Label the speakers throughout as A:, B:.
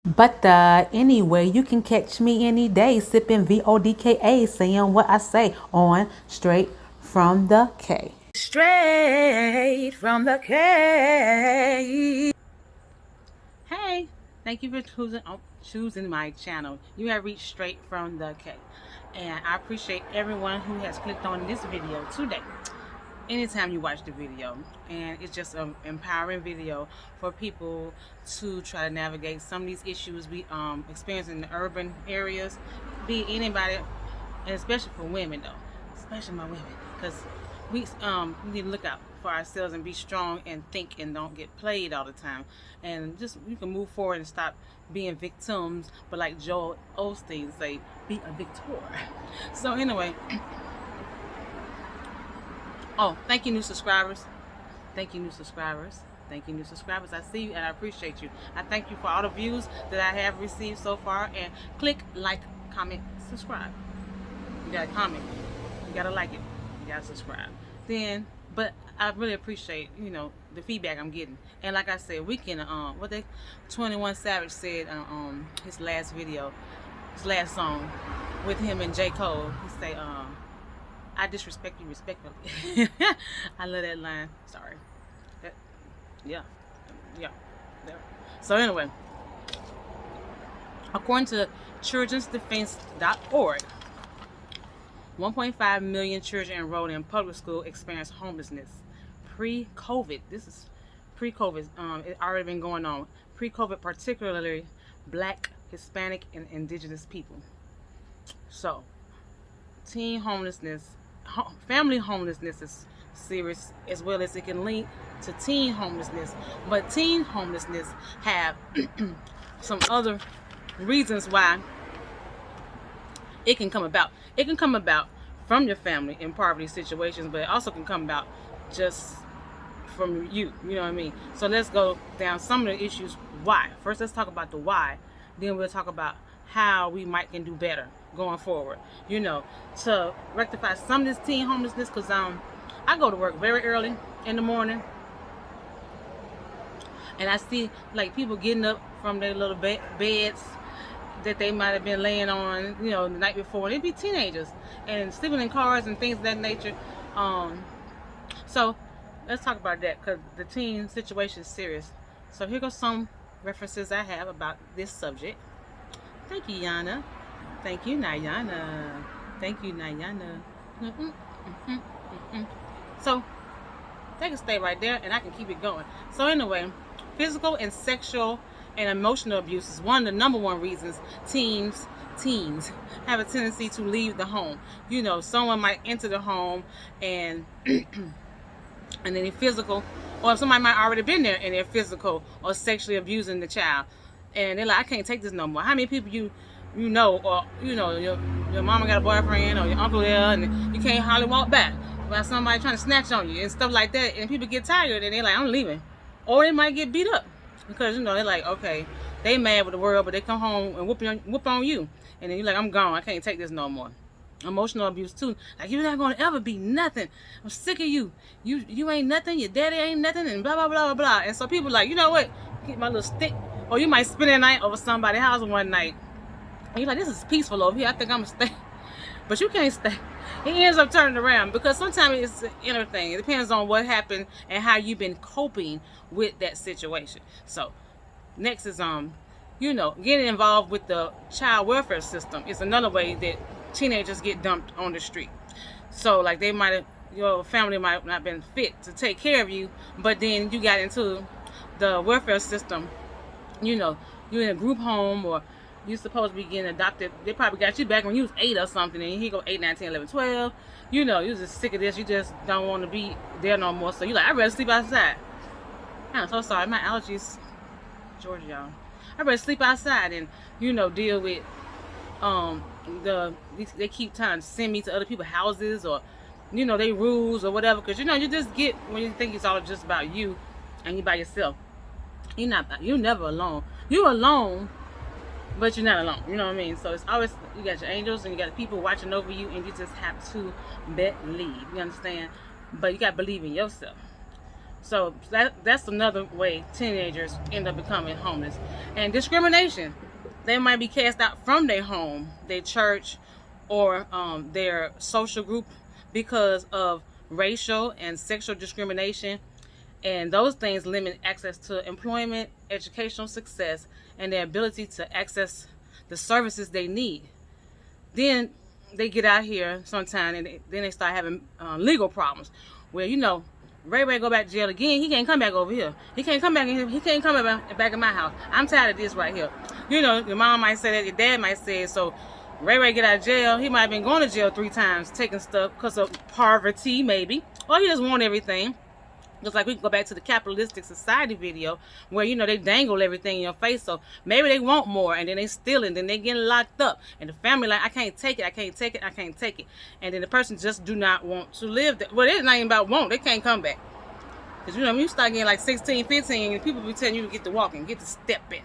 A: But anyway, you can catch me any day sipping vodka, saying what I say on Straight from the K. Straight from the K. Hey, thank you for choosing my channel. You have reached Straight from the K. And I appreciate everyone who has clicked on this video today. Anytime you watch the video, and it's just an empowering video for people to try to navigate some of these issues we experience in the urban areas, be anybody, and especially for women though, especially my women, because we need to look out for ourselves and be strong and think and don't get played all the time, and just you can move forward and stop being victims, but like Joel Osteen say, be a victor. So anyway, oh, thank you, new subscribers. Thank you, new subscribers. Thank you, new subscribers. I see you and I appreciate you. I thank you for all the views that I have received so far. And click like, comment, subscribe. You gotta comment. You gotta like it. You gotta subscribe. Then, but I really appreciate, the feedback I'm getting. And like I said, we can, 21 Savage said his last video, his last song with him and J. Cole. He say, I disrespect you respectfully. I love that line. Sorry. Yeah. So anyway, according to childrensdefense.org, 1.5 million children enrolled in public school experience homelessness pre-COVID. This is pre-COVID. It already been going on. Pre-COVID, particularly Black, Hispanic, and Indigenous people. So, teen homelessness, family homelessness is serious, as well as it can link to teen homelessness. But teen homelessness have some other reasons why it can come about. It can come about from your family in poverty situations, but it also can come about just from you. You know what I mean? So let's go down some of the issues. Why? First, let's talk about the why. Then we'll talk about how we can do better going forward, to rectify some of this teen homelessness. Because I go to work very early in the morning, and I see like people getting up from their little beds that they might have been laying on, the night before. And they'd be teenagers and sleeping in cars and things of that nature. So let's talk about that, because the teen situation is serious. So here goes some references I have about this subject. Thank you, Yana. Thank you, Yana. Thank you, Yana. So they can stay right there and I can keep it going. So anyway, physical and sexual and emotional abuse is one of the number one reasons teens have a tendency to leave the home. Someone might enter the home and and then physical, or somebody might already been there and they're physical or sexually abusing the child, and they're like, I can't take this no more. How many people or your mama got a boyfriend or your uncle there, and you can't hardly walk back while somebody trying to snatch on you and stuff like that, and people get tired and they're like, I'm leaving. Or they might get beat up because they're like, okay, they mad with the world, but they come home and whoop on you, and then you're like, I'm gone, I can't take this no more. Emotional abuse too, like, you're not gonna ever be nothing, I'm sick of you, you ain't nothing, your daddy ain't nothing, and blah blah blah blah. And so people like, you know what, get my little stick. Or you might spend a night over somebody's house one night, and you're like, this is peaceful over here, I think I'm gonna stay. But you can't stay. It ends up turning around, because sometimes it's an inner thing. It depends on what happened and how you've been coping with that situation. So next is getting involved with the child welfare system is another way that teenagers get dumped on the street. So like, they might have, your family might not been fit to take care of you, but then you got into the welfare system. You're in a group home, or you supposed to be getting adopted. They probably got you back when you was 8 or something, and here go 8, 9, 10, 11, 12. You was just sick of this. You just don't want to be there no more. So you're like, I'd rather sleep outside. I'm so sorry, my allergies, Georgia, y'all. I'd rather sleep outside and deal with they keep trying to send me to other people's houses, or they rules or whatever, because you just get, when you think it's all just about you and you by yourself, you're never alone. You're alone, but you're not alone. You know what I mean? So it's always, you got your angels and you got the people watching over you, and you just have to believe. You understand? But you got to believe in yourself. So that's another way teenagers end up becoming homeless. And discrimination. They might be cast out from their home, their church, or their social group because of racial and sexual discrimination. And those things limit access to employment, educational success, and their ability to access the services they need. Then they get out here sometime, and then they start having legal problems where, you know, Ray go back to jail again. He can't come back over here. He can't come back in here. He can't come back in my house. I'm tired of this right here. You know, your mom might say that, your dad might say it. So Ray get out of jail. He might have been going to jail 3 times, taking stuff because of poverty, maybe. Or he just want everything. Just like we can go back to the capitalistic society video where, you know, they dangle everything in your face. So maybe they want more, and then they steal it, then they getting locked up. And the family like, I can't take it, I can't take it, I can't take it. And then the person just do not want to live that. Well, it's not even about want. They can't come back. Because, you know, when you start getting like 16, 15, and people be telling you to get to walking, get to stepping.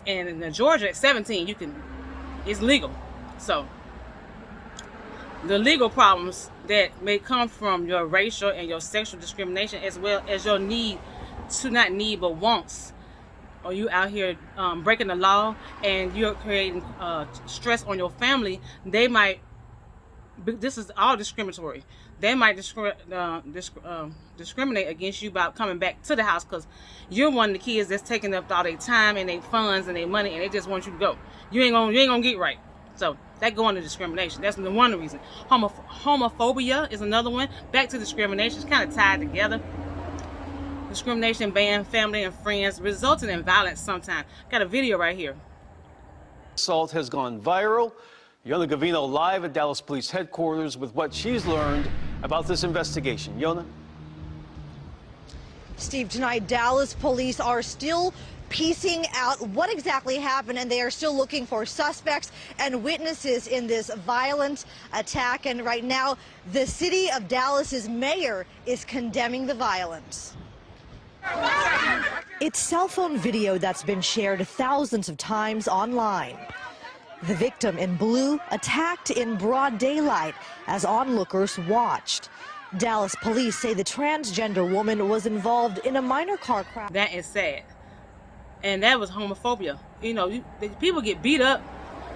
A: And in Georgia at 17, you can, it's legal. So the legal problems that may come from your racial and your sexual discrimination, as well as your need to not need but wants, or you out here breaking the law and you're creating stress on your family, they might, this is all discriminatory, they might discriminate against you about coming back to the house because you're one of the kids that's taking up all their time and their funds and their money, and they just want you to go. You ain't gonna get right. So that go into discrimination. That's the one reason. Homophobia is another one. Back to discrimination. It's kind of tied together. Discrimination, ban family and friends, resulting in violence sometimes. Got a video right here.
B: Assault has gone viral. Yana Gavino live at Dallas Police Headquarters with what she's learned about this investigation. Yana?
C: Steve, tonight Dallas police are still piecing out what exactly happened, and they are still looking for suspects and witnesses in this violent attack. And right now, the city of Dallas's mayor is condemning the violence. It's cell phone video that's been shared thousands of times online. The victim in blue attacked in broad daylight as onlookers watched. Dallas police say the transgender woman was involved in a minor car crash.
A: That is sad. And that was homophobia. You know, people get beat up.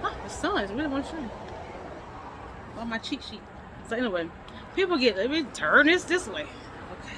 A: Oh, the sun is really want to show you. On my cheat sheet. So anyway, people get, let me turn this way. Okay.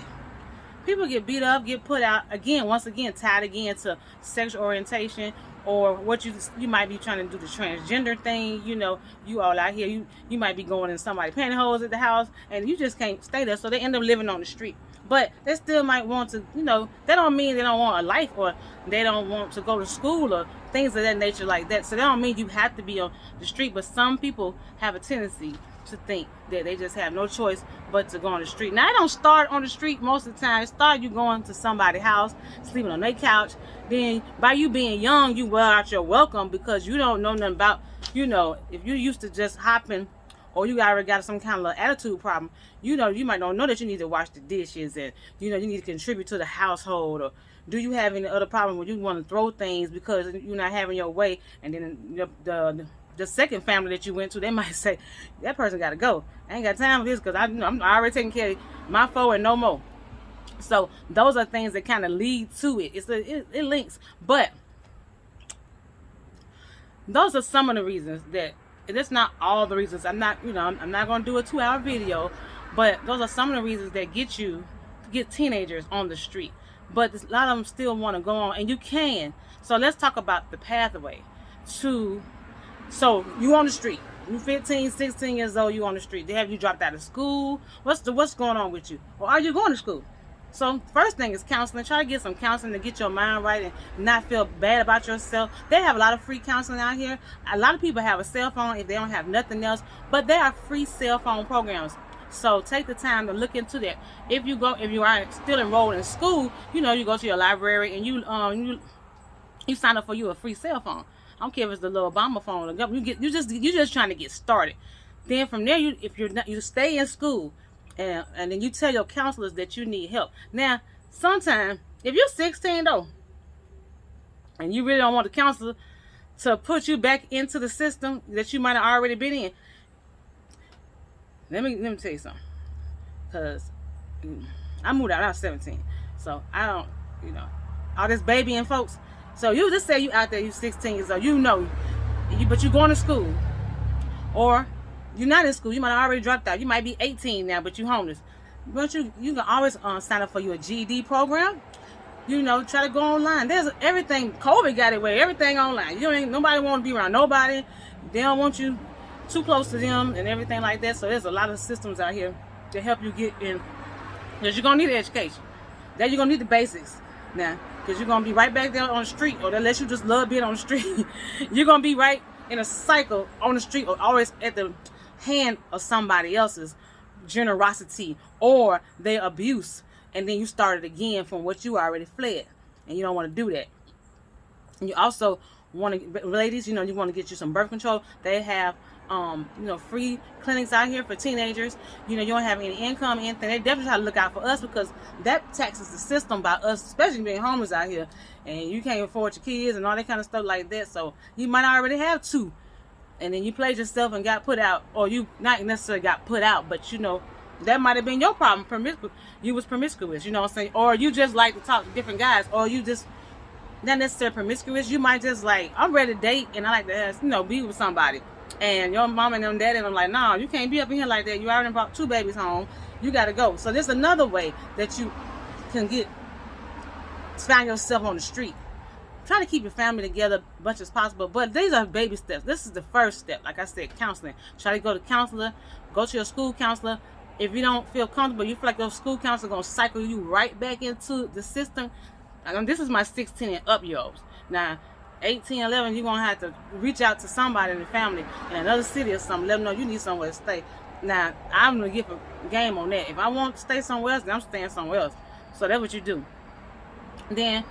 A: People get beat up, get put out, again, once again, tied again to sexual orientation, or what you might be trying to do the transgender thing. You know, you all out here, you might be going in somebody's pantyhose at the house, and you just can't stay there, so they end up living on the street. But they still might want to, you know, that don't mean they don't want a life, or they don't want to go to school, or things of that nature like that. So that don't mean you have to be on the street. But some people have a tendency to think that they just have no choice but to go on the street. Now, it don't start on the street most of the time. It start you going to somebody's house, sleeping on their couch. Then by you being young, you wear out your welcome because you don't know nothing about, you know, if you used to just hopping, or you already got some kind of attitude problem, you know, you might not know that you need to wash the dishes, and, you know, you need to contribute to the household. Or do you have any other problem where you want to throw things because you're not having your way? And then the second family that you went to, they might say, that person got to go. I ain't got time for this because I'm already taking care of my foe and no more. So those are things that kind of lead to it. It links. But those are some of the reasons that, that's not all the reasons. I'm not going to do a 2-hour video, but those are some of the reasons that get teenagers on the street. But a lot of them still want to go on, and you can. So let's talk about the pathway to, so you on the street. You 15, 16 years old, you on the street. They have you dropped out of school. What's going on with you? Or are you going to school? So first thing is counseling. Try to get some counseling to get your mind right and not feel bad about yourself. They have a lot of free counseling out here. A lot of people have a cell phone if they don't have nothing else, but there are free cell phone programs. So take the time to look into that. If you are still enrolled in school, you know, you go to your library and you sign up for you a free cell phone. I don't care if it's the little Obama phone or government. You just trying to get started. Then from there, you stay in school. And then you tell your counselors that you need help. Now, sometimes, if you're 16 though, and you really don't want the counselor to put you back into the system that you might have already been in, let me tell you something. Because I moved out when I was 17. So I don't, you know, all this babying folks. So you just say you out there, you 16 years old, you know, but you going to school, or you're not in school. You might have already dropped out. You might be 18 now, but you homeless. But you can always sign up for your GED program. You know, try to go online. There's everything. COVID got it away. Everything online. Nobody want to be around nobody. They don't want you too close to them and everything like that. So there's a lot of systems out here to help you get in. Because you're gonna need an education. Then you're gonna need the basics now. Because you're gonna be right back there on the street, or unless you just love being on the street, you're gonna be right in a cycle on the street, or always at the hand of somebody else's generosity or their abuse. And then you started again from what you already fled, and you don't want to do that. And you also want to, ladies, you know, you want to get you some birth control. They have, you know, free clinics out here for teenagers. You know, you don't have any income, anything. They definitely try to look out for us, because that taxes the system by us, especially being homeless out here, and you can't afford your kids and all that kind of stuff like that. So you might already have two, and then you played yourself and got put out, or you not necessarily got put out, but you know, that might have been your problem. You was promiscuous, you know what I'm saying? Or you just like to talk to different guys, or you just not necessarily promiscuous. You might just like, I'm ready to date, and I like to, you know, be with somebody. And your mom and them daddy and I'm like, nah, you can't be up in here like that. You already brought 2 babies home. You got to go. So there's another way that you can find yourself on the street. Try to keep your family together as much as possible, but these are baby steps. This is the first step. Like I said, counseling. Try to go to counselor. Go to your school counselor. If you don't feel comfortable, you feel like your school counselor going to cycle you right back into the system. This is my 16 and up year olds. Now, 18, 11, you're going to have to reach out to somebody in the family in another city or something. Let them know you need somewhere to stay. Now, I'm going to give a game on that. If I want to stay somewhere else, then I'm staying somewhere else. So that's what you do. Then,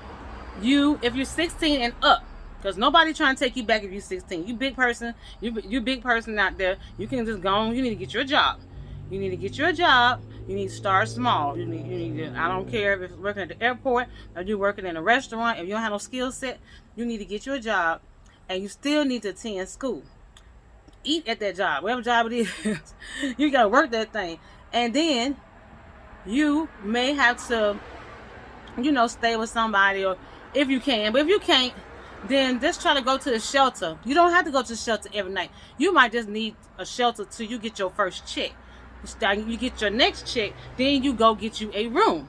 A: if you're 16 and up, because nobody trying to take you back if you're 16. You big person. You big person out there. You can just go on. You need to get your job. You need to get your job. You need to start small. You need to, I don't care if it's working at the airport or you're working in a restaurant. If you don't have no skill set, you need to get your job, and you still need to attend school. Eat at that job, whatever job it is. You got to work that thing. And then you may have to, you know, stay with somebody, or if you can. But if you can't, then just try to go to the shelter. You don't have to go to the shelter every night. You might just need a shelter till you get your first check. You get your next check, then you go get you a room.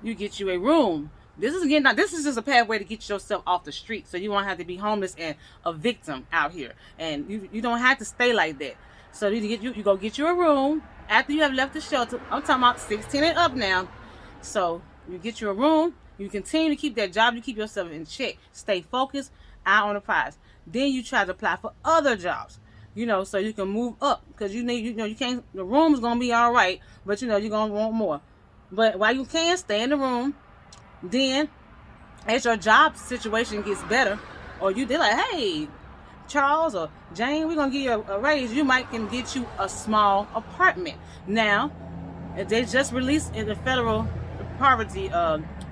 A: You get you a room. This is just a pathway to get yourself off the street, so you won't have to be homeless and a victim out here. And you don't have to stay like that. So you go get you a room after you have left the shelter. I'm talking about 16 and up now. So you get you a room. You continue to keep that job. You keep yourself in check. Stay focused, eye on the prize. Then you try to apply for other jobs. You know, so you can move up, because you can't, the room's going to be all right, but you know, you're going to want more. But while you can, stay in the room. Then as your job situation gets better, or they're like, hey, Charles or Jane, we're going to give you a raise. You can get you a small apartment. Now, they just released in the federal poverty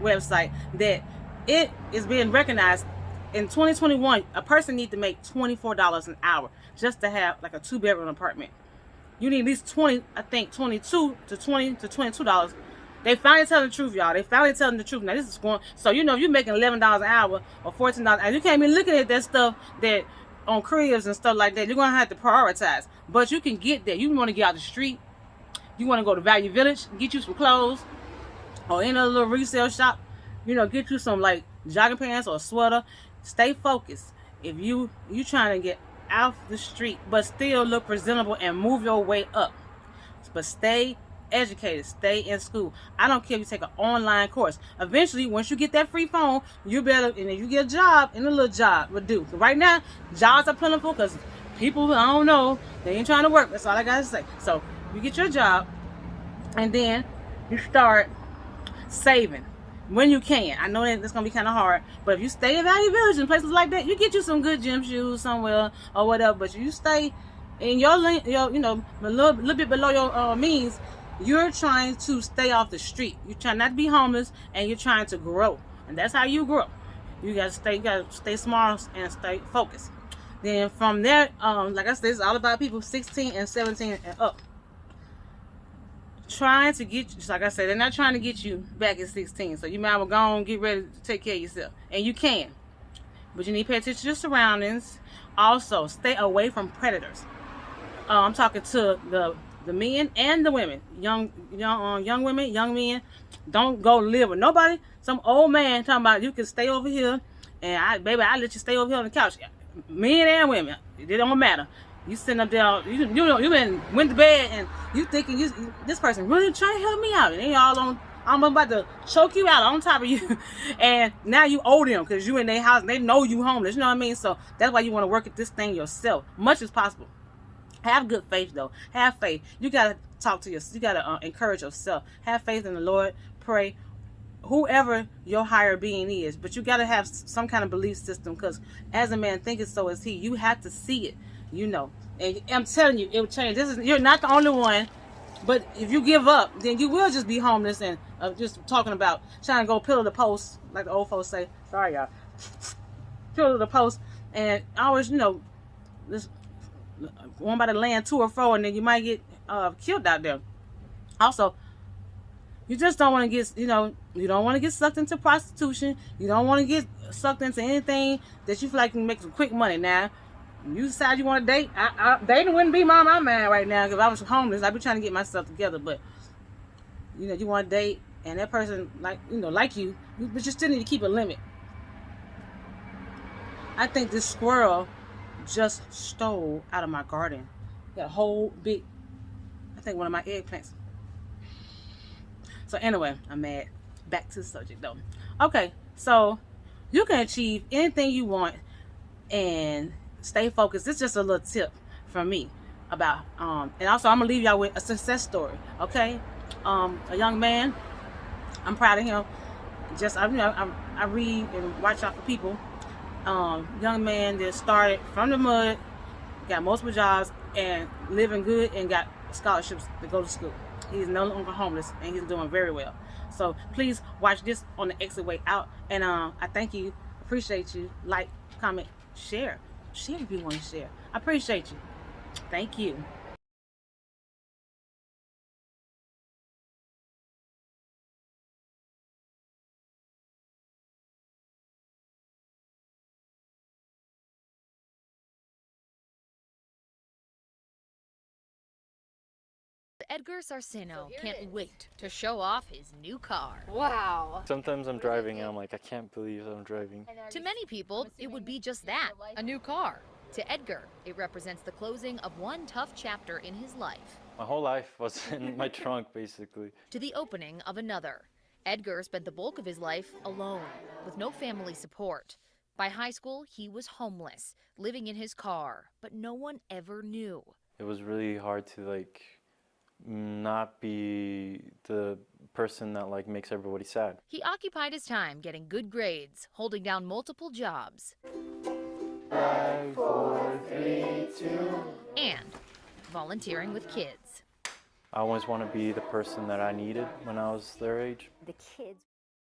A: website that it is being recognized. In 2021, a person needs to make $24 an hour just to have like a 2-bedroom apartment. You need at least $22 to $22. They finally telling the truth, y'all. They finally telling the truth. Now this is going, so you know, if you're making $11 an hour or $14, and you can't be looking at that stuff that on cribs and stuff like that. You're gonna have to prioritize. But you can get there. You want to get out the street. You want to go to Value Village, get you some clothes, or in a little resale shop. You know, get you some like jogging pants or a sweater. Stay focused. If you trying to get out the street but still look presentable and move your way up, but stay educated, stay in school. I don't care if you take an online course. Eventually, once you get that free phone, you better, and if you get a job, and a little job will do. Right now, jobs are plentiful because people, I don't know, they ain't trying to work. That's all I gotta say. So you get your job, and then you start saving when you can. I know that it's gonna be kind of hard, but if you stay in Value Village and places like that, you get you some good gym shoes somewhere or whatever. But you stay in your you know, a little bit below your means. You're trying to stay off the street. You're trying not to be homeless, and you're trying to grow, and that's how you grow. You gotta stay smart and stay focused. Then from there, like I said, it's all about people 16 and 17 and up. trying to get, just like I said, they're not trying to get you back at 16. So you might as well go on, get ready to take care of yourself. And you can. But you need to pay attention to your surroundings. Also, stay away from predators. I'm talking to the men and the women. Young women, young men. Don't go live with nobody. Some old man talking about you can stay over here. And I let you stay over here on the couch. Men and women. It don't matter. You sitting up there, you went to bed and you thinking this person really trying to help me out, and they all I'm about to choke you out on top of you, and now you owe them because you in their house and they know you homeless. You know what I mean? So that's why you want to work at this thing yourself, much as possible. Have good faith though. Have faith. You gotta talk to you gotta encourage yourself. Have faith in the Lord. Pray. Whoever your higher being is, but you gotta have some kind of belief system, because as a man thinketh, so is he. You have to see it. And I'm telling you, it will change. You're not the only one, but if you give up, then you will just be homeless and just talking about trying to go pillar the post, like the old folks say. Sorry, y'all. Pillar the post, and always, just going by the land to or fro, and then you might get killed out there. Also, you just don't want to get, you don't want to get sucked into prostitution. You don't want to get sucked into anything that you feel like can make some quick money. Now, you decide you want to date. Dating wouldn't be my mind right now, because if I was homeless, I'd be trying to get myself together. But you want to date, and that person like you, but you still need to keep a limit. I think this squirrel just stole out of my garden. Got a whole big, I think one of my eggplants. So anyway, I'm mad. Back to the subject though. Okay, so you can achieve anything you want and stay focused. It's just a little tip from me about and also I'm gonna leave y'all with a success story. Okay, a young man. I'm proud of him. I read and watch out for people. Young man that started from the mud, got multiple jobs, and living good, and got scholarships to go to school. He's no longer homeless, and he's doing very well. So please watch this on the exit way out. And I thank you, appreciate you. Like, comment, share if you want to share. I appreciate you. Thank you.
D: Edgar Sarceno can't wait to show off his new car.
E: Wow.
F: Sometimes I'm driving and I'm like, I can't believe I'm driving.
D: To many people, it would be just that, a new car. To Edgar, it represents the closing of one tough chapter in his life.
F: My whole life was in my trunk, basically.
D: To the opening of another. Edgar spent the bulk of his life alone, with no family support. By high school, he was homeless, living in his car, but no one ever knew.
F: It was really hard to not be the person that makes everybody sad.
D: He occupied his time getting good grades, holding down multiple jobs.
F: 5, 4, 3, 2.
D: And volunteering with kids.
F: I always want to be the person that I needed when I was their age.
E: The kids